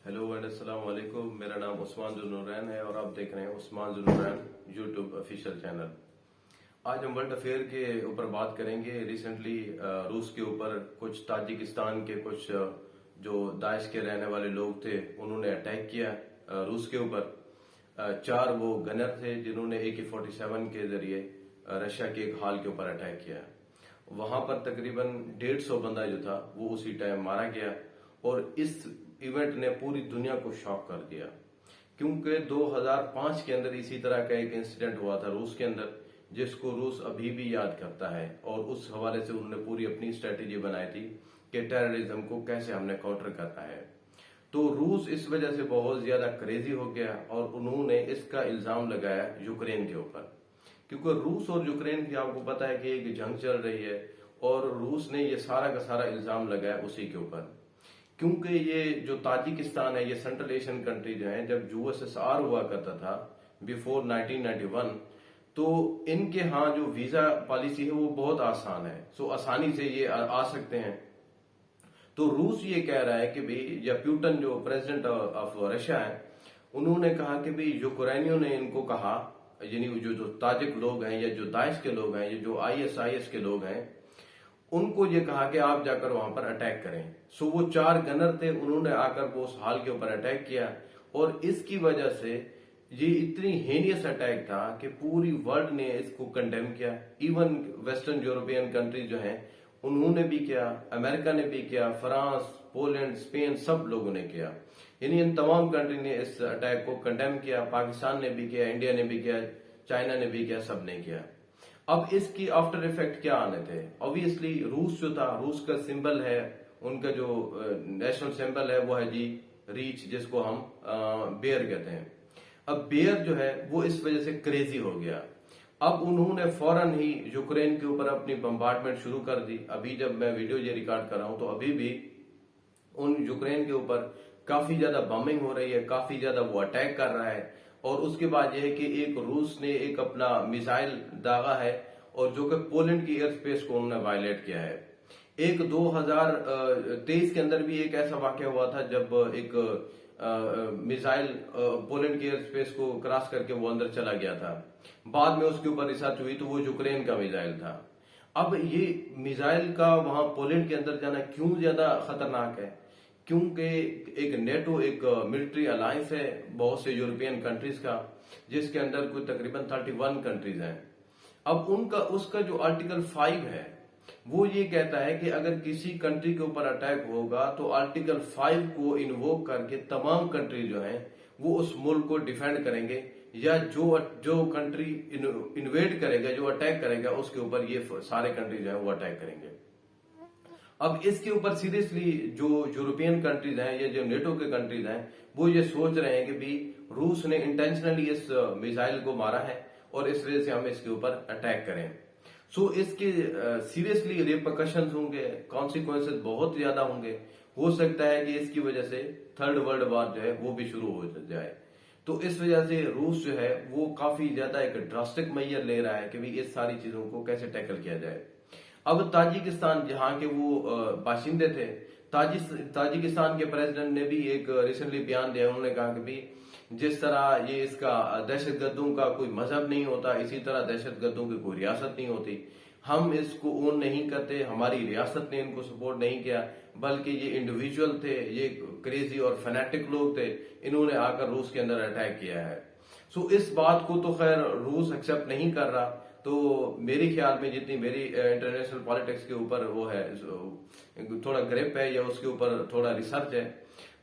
Hello and अस्सलाम वालेकुम। मेरा नाम उस्मान जुन्नूरैन है और आप देख रहे हैं उस्मान जुन्नूरैन यूट्यूब ऑफिशियल चैनल। आज हम वर्ल्ड अफेयर के ऊपर बात करेंगे। रिसेंटली रूस के ऊपर कुछ ताजिकिस्तान के कुछ जो दाइश के रहने वाले लोग थे उन्होंने अटैक किया रूस के ऊपर। चार वो गनर थे जिन्होंने AK-47 के जरिए रशिया के एक हाल के ऊपर अटैक किया। वहां पर तकरीबन 150 बंदा जो था वो उसी टाइम मारा गया और इस इवेंट ने पूरी दुनिया को शॉक कर दिया, क्योंकि 2005 के अंदर इसी तरह का एक इंसिडेंट हुआ था रूस के अंदर, जिसको रूस अभी भी याद करता है। और उस हवाले से उन्होंने पूरी अपनी स्ट्रेटेजी बनाई थी कि टेररिज्म को कैसे हमने काउंटर करना है। तो रूस इस वजह से बहुत ज्यादा क्रेजी हो गया और उन्होंने इसका इल्जाम लगाया यूक्रेन के ऊपर, क्योंकि रूस और यूक्रेन की आपको पता है कि एक जंग चल रही है और रूस ने ये सारा का सारा इल्जाम लगाया उसी के ऊपर। क्योंकि ये जो ताजिकिस्तान है, ये सेंट्रल एशियन कंट्री जो है, जब USSR हुआ करता था बिफोर 1991, तो इनके यहाँ जो वीजा पॉलिसी है वो बहुत आसान है, सो आसानी से ये आ सकते हैं। तो रूस ये कह रहा है कि भाई, या प्यूटन जो प्रेसिडेंट ऑफ रशिया है, उन्होंने कहा कि भाई यूक्रेनियों ने इनको कहा, यानी जो ताजिक लोग हैं या जो दाइश के लोग हैं या जो ISIS के लोग हैं, उनको ये कहा कि आप जाकर वहां पर अटैक करें। सो वो 4 गनर थे, उन्होंने आकर वो उस हाल के ऊपर अटैक किया और इसकी वजह से ये इतनी हेनियस अटैक था कि पूरी वर्ल्ड ने इसको कंडेम किया। इवन वेस्टर्न यूरोपियन कंट्रीज जो हैं उन्होंने भी किया, अमेरिका ने भी किया, फ्रांस, पोलैंड, स्पेन, सब लोगों ने किया। यानी इन तमाम कंट्री ने इस अटैक को कंडेम किया। पाकिस्तान ने भी किया, इंडिया ने भी किया, चाइना ने भी किया, सब ने किया। अब इसकी आफ्टर इफेक्ट क्या आने थे? ऑब्वियसली रूस जो था, रूस का सिंबल है, उनका जो नेशनल सिंबल है वो है जी रीच, जिसको हम बेयर कहते हैं। अब बेयर जो है वो इस वजह से क्रेजी हो गया। अब उन्होंने फौरन ही यूक्रेन के ऊपर अपनी बम्बार्डमेंट शुरू कर दी। अभी जब मैं वीडियो ये रिकॉर्ड कर रहा हूं तो अभी भी उन यूक्रेन के ऊपर काफी ज्यादा बॉम्बिंग हो रही है, काफी ज्यादा वो अटैक कर रहा है। और उसके बाद यह है कि एक रूस ने एक अपना मिसाइल दागा है और जो कि पोलैंड की एयर स्पेस को उन्होंने वायलेट किया है। एक 2023 के अंदर भी एक ऐसा वाक्य हुआ था जब एक मिसाइल पोलैंड की एयर स्पेस को क्रॉस करके वो अंदर चला गया था। बाद में उसके ऊपर रिसर्च हुई तो वो यूक्रेन का मिसाइल था। अब ये मिसाइल का वहां पोलैंड के अंदर जाना क्यों ज्यादा खतरनाक है? क्योंकि एक नेटो एक मिलिट्री अलायंस है बहुत से यूरोपियन कंट्रीज का, जिसके अंदर कोई तकरीबन 31 कंट्रीज हैं। अब उनका उसका जो आर्टिकल 5 है वो ये कहता है कि अगर किसी कंट्री के ऊपर अटैक होगा तो आर्टिकल 5 को इन्वोक करके तमाम कंट्री जो हैं वो उस मुल्क को डिफेंड करेंगे, या जो कंट्री इन्वेड करेगा, जो अटैक करेगा, उसके ऊपर ये सारे कंट्री जो है वो अटैक करेंगे। अब इसके ऊपर सीरियसली जो यूरोपियन कंट्रीज हैं या जो नेटो के कंट्रीज हैं वो ये सोच रहे हैं कि भी रूस ने इंटेंशनली इस मिसाइल को मारा है और इस वजह से हम इसके ऊपर अटैक करें। सो इसके सीरियसली रिपरकशंस होंगे, कॉन्सिक्वेंसेस बहुत ज्यादा होंगे। हो सकता है कि इसकी वजह से थर्ड वर्ल्ड वॉर जो है वो भी शुरू हो जाए। तो इस वजह से रूस जो है वो काफी ज्यादा एक ड्रास्टिक मेजर ले रहा है कि भाई इस सारी चीजों को कैसे टैकल किया जाए। अब ताजिकिस्तान जहां के वो बाशिंदे थे, ताजिकिस्तान के प्रेसिडेंट ने भी एक रिसेंटली बयान दिया। उन्होंने कहा कि भाई जिस तरह ये इसका दहशतगर्दों का कोई मजहब नहीं होता, इसी तरह दहशतगर्दों की कोई रियासत नहीं होती। हम इसको ओन नहीं करते, हमारी रियासत ने इनको सपोर्ट नहीं किया, बल्कि ये इंडिविजुअल थे, ये क्रेजी और फैनेटिक लोग थे, इन्होंने आकर रूस के अंदर अटैक किया है। सो इस बात को तो खैर रूस एक्सेप्ट नहीं कर रहा। तो मेरे ख्याल में जितनी मेरी इंटरनेशनल पॉलिटिक्स के ऊपर वो है, थोड़ा ग्रिप है या उसके ऊपर थोड़ा रिसर्च है,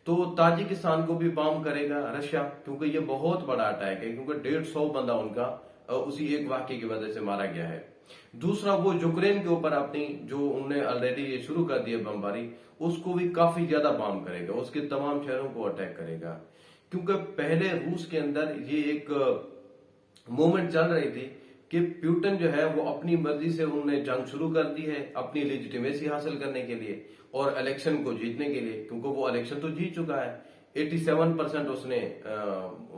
तो ताजिकिस्तान को भी बॉम्ब करेगा रशिया, क्योंकि ये बहुत बड़ा अटैक है, क्योंकि 150 बंदा उनका उसी एक वाक्य की वजह से मारा गया है। दूसरा, वो यूक्रेन के ऊपर अपनी जो उन्होंने ऑलरेडी ये शुरू कर दिया बमबारी, उसको भी काफी ज्यादा बॉम्ब करेगा, उसके तमाम शहरों को अटैक करेगा। क्योंकि पहले रूस के अंदर ये एक मूवमेंट चल रही थी कि प्यूटन जो है वो अपनी मर्जी से उन्होंने जंग शुरू कर दी है अपनी लेजिटिमेसी हासिल करने के लिए और इलेक्शन को जीतने के लिए, क्योंकि वो इलेक्शन तो जीत चुका है, 87% उसने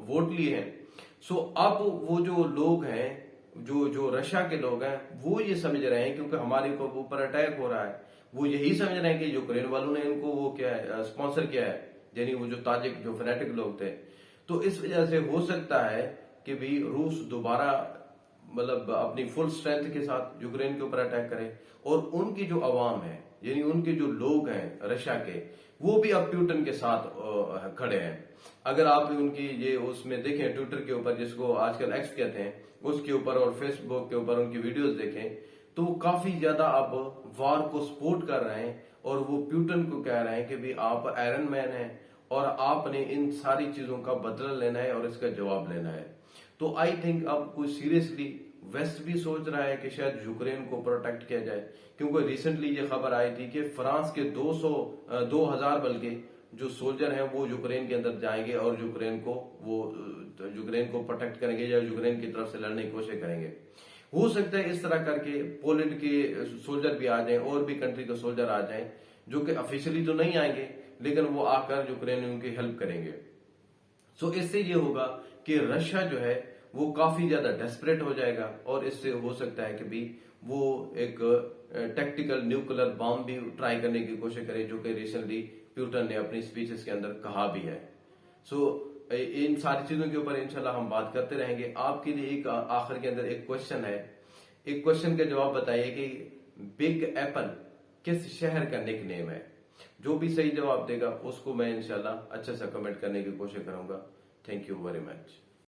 वोट लिए हैं। सो अब वो जो लोग हैं, जो रशिया के लोग हैं, वो ये समझ रहे हैं क्योंकि हमारे ऊपर अटैक हो रहा है, वो यही समझ रहे हैं कि यूक्रेन वालों ने इनको वो क्या है स्पॉन्सर किया है, यानी वो जो ताजिक जो फनेटिक लोग थे। तो इस वजह से हो सकता है कि भी रूस दोबारा मतलब अपनी फुल स्ट्रेंथ के साथ यूक्रेन के ऊपर अटैक करे, और उनकी जो अवाम है यानी उनके जो लोग हैं रशिया के, वो भी अब प्यूटन के साथ खड़े हैं। अगर आप उनकी ये उसमें देखें ट्विटर के ऊपर, जिसको आजकल एक्स कहते हैं, उसके ऊपर और फेसबुक के ऊपर उनकी वीडियोस देखें, तो वो काफी ज्यादा अब वार को सपोर्ट कर रहे हैं, और वो प्यूटन को कह रहे हैं कि भी आप आयरन मैन हैं और आपने इन सारी चीजों का बदला लेना है और इसका जवाब लेना है। तो आई थिंक अब कोई सीरियसली वेस्ट भी सोच रहा है कि शायद यूक्रेन को प्रोटेक्ट किया जाए, क्योंकि रिसेंटली ये खबर आई थी कि फ्रांस के 2000 बल्कि जो सोल्जर हैं वो यूक्रेन के अंदर जाएंगे और यूक्रेन को प्रोटेक्ट करेंगे या यूक्रेन की तरफ से लड़ने की कोशिश करेंगे। हो सकता है इस तरह करके पोलैंड के सोल्जर भी आ जाएं और भी कंट्री के सोल्जर आ जाएं, जो कि ऑफिशियली तो नहीं आएंगे लेकिन वो आकर यूक्रेन उनकी हेल्प करेंगे। सो इससे ये होगा कि रशिया जो है वो काफी ज्यादा डेस्परेट हो जाएगा, और इससे हो सकता है कि भी वो एक टैक्टिकल न्यूक्लियर बॉम्ब भी ट्राई करने की कोशिश करे, जो कि रिसेंटली प्यूटन ने अपनी स्पीचेस के अंदर कहा भी है। सो इन सारी चीजों के ऊपर इंशाल्लाह हम बात करते रहेंगे। आपके लिए एक आखिर के अंदर एक क्वेश्चन है, एक क्वेश्चन का जवाब बताइए कि बिग एप्पल किस शहर का निक नेम है? जो भी सही जवाब देगा उसको मैं इंशाल्लाह अच्छे से कमेंट करने की कोशिश करूंगा। Thank you very much.